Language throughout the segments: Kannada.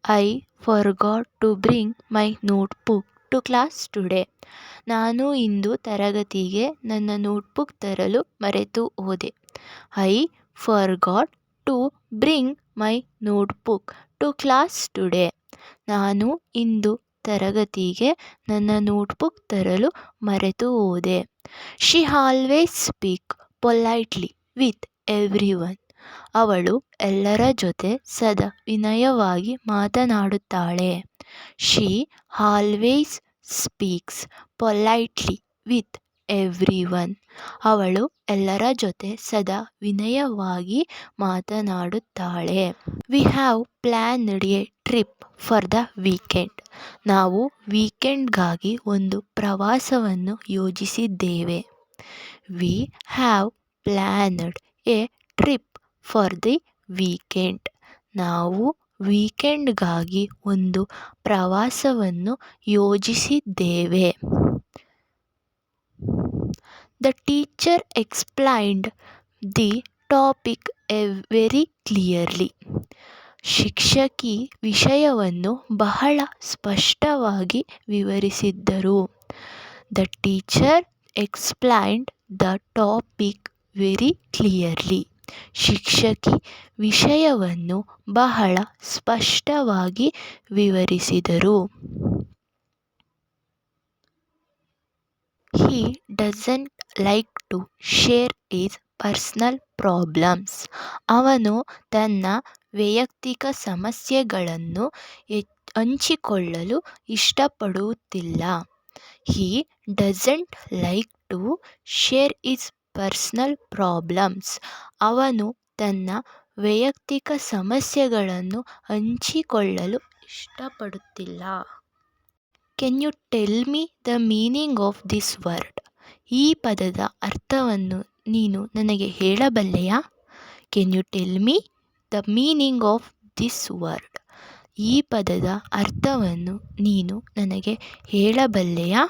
I forgot to bring my notebook to class today. ನಾನು ಇಂದು ತರಗತಿಗೆ ನನ್ನ ನೋಟ್ಬುಕ್ ತರಲು ಮರೆತು ಹೋದೆ. I forgot to bring my notebook to class today. ನಾನು ಇಂದು ತರಗತಿಗೆ ನನ್ನ ನೋಟ್ಬುಕ್ ತರಲು ಮರೆತು ಹೋದೆ. She always speak politely with everyone. ಅವಳು ಎಲ್ಲರ ಜೊತೆ ಸದಾ ವಿನಯವಾಗಿ ಮಾತನಾಡುತ್ತಾಳೆ. She always speaks politely with everyone. ಅವಳು ಎಲ್ಲರ ಜೊತೆ ಸದಾ ವಿನಯವಾಗಿ ಮಾತನಾಡುತ್ತಾಳೆ. We have planned a trip for the weekend. ನಾವು ವೀಕೆಂಡ್ಗಾಗಿ ಒಂದು ಪ್ರವಾಸವನ್ನು ಯೋಜಿಸಿದ್ದೇವೆ. We have planned a trip for the weekend. ನಾವು ವೀಕೆಂಡ್ಗಾಗಿ ಒಂದು ಪ್ರವಾಸವನ್ನು ಯೋಜಿಸಿದ್ದೇವೆ. The teacher explained the topic very clearly. ಶಿಕ್ಷಕಿ ವಿಷಯವನ್ನು ಬಹಳ ಸ್ಪಷ್ಟವಾಗಿ ವಿವರಿಸಿದ್ದರು. The teacher explained the topic very clearly. ಶಿಕ್ಷಕಿ ವಿಷಯವನ್ನು ಬಹಳ ಸ್ಪಷ್ಟವಾಗಿ ವಿವರಿಸಿದರು. He doesn't like to share his personal problems. ಅವನು ತನ್ನ ವೈಯಕ್ತಿಕ ಸಮಸ್ಯೆಗಳನ್ನು ಹಂಚಿಕೊಳ್ಳಲು ಇಷ್ಟಪಡುತ್ತಿಲ್ಲ. He doesn't like to share his personal problems. ಅವನು ತನ್ನ ವೈಯಕ್ತಿಕ ಸಮಸ್ಯೆಗಳನ್ನು ಹಂಚಿಕೊಳ್ಳಲು ಇಷ್ಟಪಡುತ್ತಿಲ್ಲ. Can you tell me the meaning of this word. ಈ ಪದದ ಅರ್ಥವನ್ನು ನೀನು ನನಗೆ ಹೇಳಬಲ್ಲೆಯಾ? Can you tell me the meaning of this word. ಈ ಪದದ ಅರ್ಥವನ್ನು ನೀನು ನನಗೆ ಹೇಳಬಲ್ಲೆಯಾ?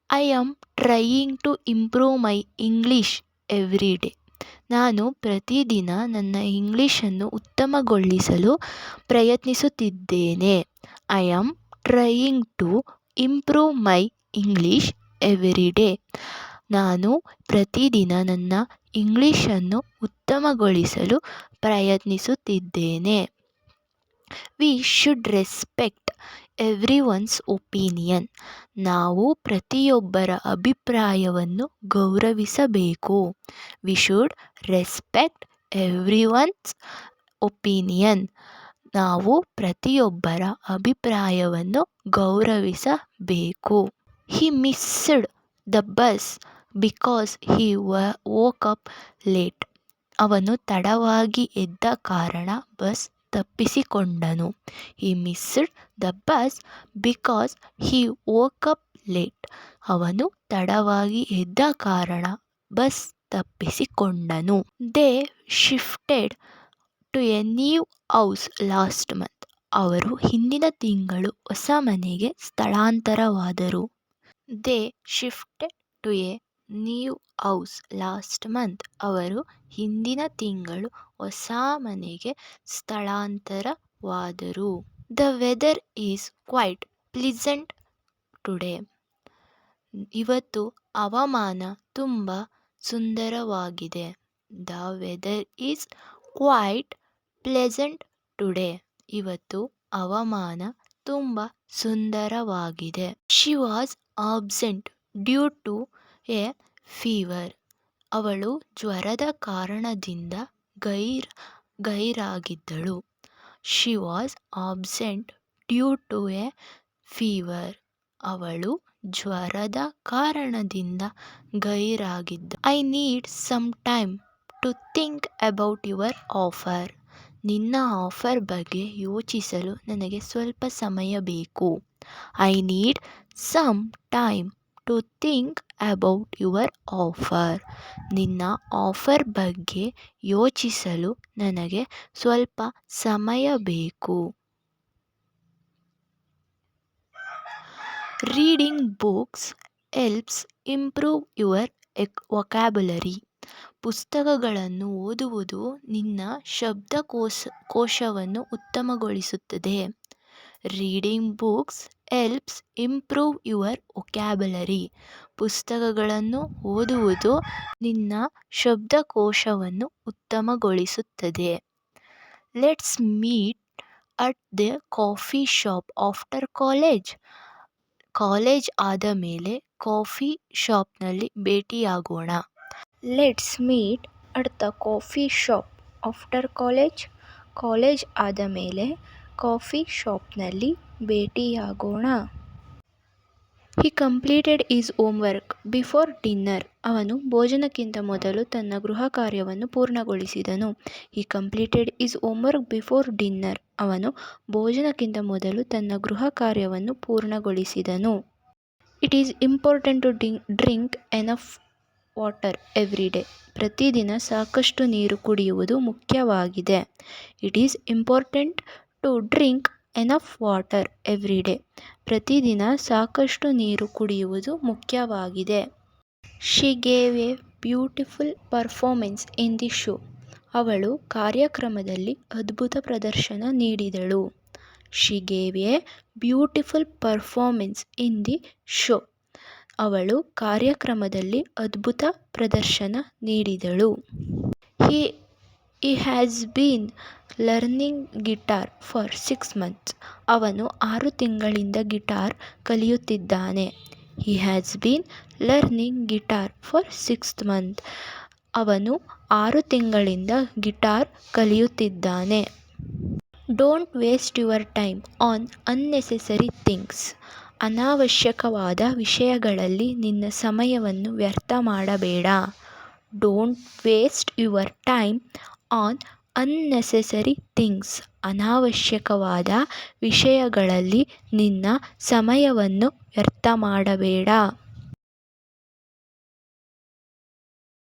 I am trying to improve my English every day. ನಾನು ಪ್ರತಿದಿನ ನನ್ನ ಇಂಗ್ಲೀಷನ್ನು ಉತ್ತಮಗೊಳಿಸಲು ಪ್ರಯತ್ನಿಸುತ್ತಿದ್ದೇನೆ. I am trying to improve my English every day. ನಾನು ಪ್ರತಿದಿನ ನನ್ನ ಇಂಗ್ಲೀಷನ್ನು ಉತ್ತಮಗೊಳಿಸಲು ಪ್ರಯತ್ನಿಸುತ್ತಿದ್ದೇನೆ. We should respect everyone's opinion. ನಾವು ಪ್ರತಿಯೊಬ್ಬರ ಅಭಿಪ್ರಾಯವನ್ನು ಗೌರವಿಸಬೇಕು. We should respect everyone's opinion. ನಾವು ಪ್ರತಿಯೊಬ್ಬರ ಅಭಿಪ್ರಾಯವನ್ನು ಗೌರವಿಸಬೇಕು. He missed the bus because he woke up late. ಅವನು ತಡವಾಗಿ ಎದ್ದ ಕಾರಣ ಬಸ್ ತಪ್ಪಿಸಿಕೊಂಡನು. He missed the bus because he woke up late. ಅವನು ತಡವಾಗಿ ಎದ್ದ ಕಾರಣ ಬಸ್ ತಪ್ಪಿಸಿಕೊಂಡನು. They shifted to a new house last month. ಅವರು ಹಿಂದಿನ ತಿಂಗಳು ಹೊಸ ಮನೆಗೆ ಸ್ಥಳಾಂತರವಾದರು. They shifted to a new house last month. ಅವರು ಹಿಂದಿನ ತಿಂಗಳು ಹೊಸ ಮನೆಗೆ ಸ್ಥಳಾಂತರವಾದರು. The weather is quite ಪ್ಲಿಸೆಂಟ್ today. ಇವತ್ತು ಹವಾಮಾನ ತುಂಬ ಸುಂದರವಾಗಿದೆ. The weather is quite pleasant today. ಇವತ್ತು ಹವಾಮಾನ ತುಂಬ ಸುಂದರವಾಗಿದೆ. She was absent due to a fever. ಅವಳು ಜ್ವರದ ಕಾರಣದಿಂದ ಗೈರಾಗಿದ್ದಳು. She was absent due to a fever. ಅವಳು ಜ್ವರದ ಕಾರಣದಿಂದ ಗೈರಾಗಿದ್ದಳು. I need some time to think about your offer. ನಿನ್ನ ಆಫರ್ ಬಗ್ಗೆ ಯೋಚಿಸಲು ನನಗೆ ಸ್ವಲ್ಪ ಸಮಯ ಬೇಕು. I need some time to think about your offer. ನಿನ್ನ ಆಫರ್ ಬಗ್ಗೆ ಯೋಚಿಸಲು ನನಗೆ ಸ್ವಲ್ಪ ಸಮಯ ಬೇಕು. Reading books helps improve your vocabulary. ಪುಸ್ತಕಗಳನ್ನು ಓದುವುದು ನಿನ್ನ ಕೋಶವನ್ನು ಉತ್ತಮಗೊಳಿಸುತ್ತದೆ. Reading books helps improve your vocabulary. ಪುಸ್ತಕಗಳನ್ನು ಓದುವುದು ನಿನ್ನ ಶಬ್ದಕೋಶವನ್ನು ಉತ್ತಮಗೊಳಿಸುತ್ತದೆ. Let's meet at the coffee shop after college. College ಆದ ಮೇಲೆ ಕಾಫಿ ಶಾಪ್ನಲ್ಲಿ ಭೇಟಿಯಾಗೋಣ. Let's meet at the coffee shop after college. College ಆದ ಮೇಲೆ ಕಾಫಿ ಶಾಪ್ನಲ್ಲಿ ಭೇಟಿಯಾಗೋಣ. He completed his homework before dinner. ಅವನು ಭೋಜನಕ್ಕಿಂತ ಮೊದಲು ತನ್ನ ಗೃಹ ಕಾರ್ಯವನ್ನು ಪೂರ್ಣಗೊಳಿಸಿದನು. He completed his homework before dinner. ಅವನು ಭೋಜನಕ್ಕಿಂತ ಮೊದಲು ತನ್ನ ಗೃಹ ಕಾರ್ಯವನ್ನು ಪೂರ್ಣಗೊಳಿಸಿದನು. It is important to drink enough water every day. ಪ್ರತಿದಿನ ಸಾಕಷ್ಟು ನೀರು ಕುಡಿಯುವುದು ಮುಖ್ಯವಾಗಿದೆ. It is important to drink enough water every day. ಪ್ರತಿದಿನ ಸಾಕಷ್ಟು ನೀರು ಕುಡಿಯುವುದು ಮುಖ್ಯವಾಗಿದೆ. She gave a beautiful performance in the show. ಅವಳು ಕಾರ್ಯಕ್ರಮದಲ್ಲಿ ಅದ್ಭುತ ಪ್ರದರ್ಶನ ನೀಡಿದಳು. She gave a beautiful performance in the show. ಅವಳು ಕಾರ್ಯಕ್ರಮದಲ್ಲಿ ಅದ್ಭುತ ಪ್ರದರ್ಶನ ನೀಡಿದಳು. He has been learning guitar for 6 months. ಅವನು 6 ತಿಂಗಳಿಂದ ಗಿಟಾರ್ ಕಲಿಯುತ್ತಿದ್ದಾನೆ. He has been learning guitar for 6 months. ಅವನು 6 ತಿಂಗಳಿಂದ ಗಿಟಾರ್ ಕಲಿಯುತ್ತಿದ್ದಾನೆ. Don't waste your time on unnecessary things. ಅನಾವಶ್ಯಕವಾದ ವಿಷಯಗಳಲ್ಲಿ ನಿನ್ನ ಸಮಯವನ್ನು ವ್ಯರ್ಥ ಮಾಡಬೇಡ. Don't waste your time on unnecessary things. ಅನಾವಶ್ಯಕವಾದ ವಿಷಯಗಳಲ್ಲಿ ನಿನ್ನ ಸಮಯವನ್ನು ವ್ಯರ್ಥ ಮಾಡಬೇಡ.